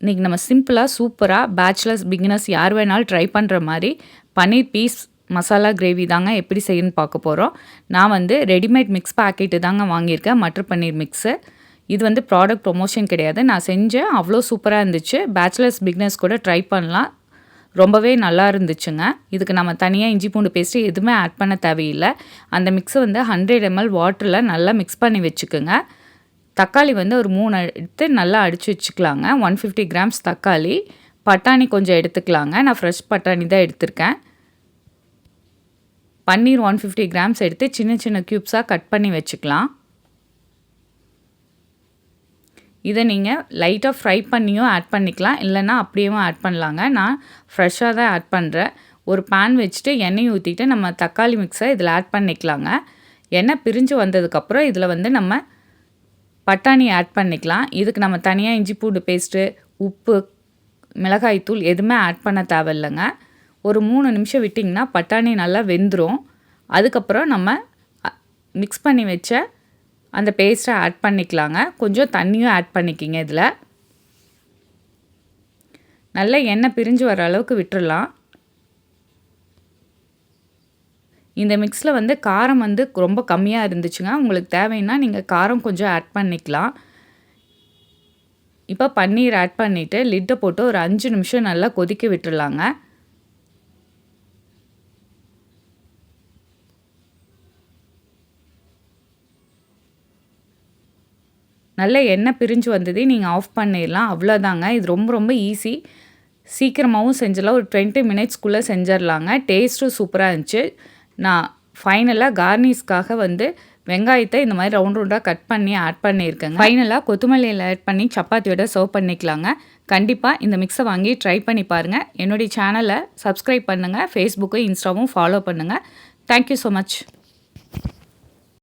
இன்றைக்கி நம்ம சிம்பிளாக சூப்பராக பேச்சுலர்ஸ் பிகினர்ஸ் யார் வேணாலும் ட்ரை பண்ணுற மாதிரி பன்னீர் பீஸ் மசாலா கிரேவி தாங்க எப்படி செய்யணும்னு பார்க்க போகிறோம். நான் வந்து ரெடிமேட் மிக்ஸ் பாக்கெட்டு தாங்க வாங்கியிருக்கேன், மட்டர் பன்னீர் மிக்ஸு. இது வந்து ப்ராடக்ட் ப்ரொமோஷன் கிடையாது. நான் செஞ்சேன், அவ்வளோ சூப்பராக இருந்துச்சு. பேச்சுலர்ஸ் பிகினர்ஸ் கூட ட்ரை பண்ணலாம், ரொம்பவே நல்லா இருந்துச்சுங்க. இதுக்கு நம்ம தனியாக இஞ்சி பூண்டு பேஸ்ட்டு எதுவுமே ஆட் பண்ண தேவையில்லை. அந்த மிக்ஸை வந்து 100 ml வாட்டரில் நல்லா மிக்ஸ் பண்ணி வச்சுக்கோங்க. தக்காளி வந்து ஒரு 3 எடுத்து நல்லா அடித்து வச்சுக்கலாங்க. 150 கிராம்ஸ் தக்காளி. பட்டாணி கொஞ்சம் எடுத்துக்கலாங்க, நான் ஃப்ரெஷ் பட்டாணி தான் எடுத்திருக்கேன். பன்னீர் 150 கிராம்ஸ் எடுத்து சின்ன சின்ன க்யூப்ஸாக கட் பண்ணி வச்சுக்கலாம். இதை நீங்கள் லைட்டாக ஃப்ரை பண்ணியும் ஆட் பண்ணிக்கலாம், இல்லைன்னா அப்படியேவும் ஆட் பண்ணலாங்க. நான் ஃப்ரெஷ்ஷாக தான் ஆட் பண்ணுறேன். ஒரு பேன் வச்சுட்டு எண்ணெய் ஊற்றிட்டு நம்ம தக்காளி மிக்ஸை இதில் ஆட் பண்ணிக்கலாங்க. எண்ணெய் பிரிஞ்சு வந்ததுக்கப்புறம் இதில் வந்து நம்ம பட்டாணி ஆட் பண்ணிக்கலாம். இதுக்கு நம்ம தனியாக இஞ்சி பூண்டு பேஸ்ட்டு, உப்பு, மிளகாய்த்தூள் எதுவுமே ஆட் பண்ண தேவையில்லைங்க. ஒரு 3 நிமிஷம் விட்டிங்கன்னா பட்டாணி நல்லா வெந்துடும். அதுக்கப்புறம் நம்ம மிக்ஸ் பண்ணி வச்ச அந்த பேஸ்ட்டை ஆட் பண்ணிக்கலாங்க. கொஞ்சம் தண்ணியும் ஆட் பண்ணிக்கிங்க. இதில் நல்லா எண்ணெய் பிரிஞ்சு வர அளவுக்கு விட்டுடலாம். இந்த மிக்ஸில் வந்து காரம் வந்து ரொம்ப கம்மியாக இருந்துச்சுங்க. உங்களுக்கு தேவைன்னா நீங்கள் காரம் கொஞ்சம் ஆட் பண்ணிக்கலாம். இப்போ பன்னீர் ஆட் பண்ணிவிட்டு லிட்டை போட்டு ஒரு 5 நிமிஷம் நல்லா கொதிக்க விட்டுடலாங்க. நல்ல எண்ணெய் பிரிஞ்சு வந்தது, நீங்கள் ஆஃப் பண்ணிடலாம். அவ்வளோதாங்க. இது ரொம்ப ரொம்ப ஈஸி. சீக்கிரமாகவும் செஞ்சிடலாம். ஒரு 20 மினிட்ஸ்க்குள்ளே செஞ்சிடலாங்க. டேஸ்ட்டும் சூப்பராக இருந்துச்சு. நான் ஃபைனலாக கார்னிஷ்காக வந்து வெங்காயத்தை இந்த மாதிரி ரவுண்ட் ரவுண்டாக கட் பண்ணி ஆட் பண்ணியிருக்கேங்க. ஃபைனலாக கொத்தமல்லியில் ஆட் பண்ணி சப்பாத்தியோட சர்வ் பண்ணிக்கலாங்க. கண்டிப்பாக இந்த மிக்ஸை வாங்கி ட்ரை பண்ணி பாருங்கள். என்னுடைய சேனலை சப்ஸ்கிரைப் பண்ணுங்கள். ஃபேஸ்புக்கும் இன்ஸ்டாவும் ஃபாலோ பண்ணுங்கள். Thank you so much.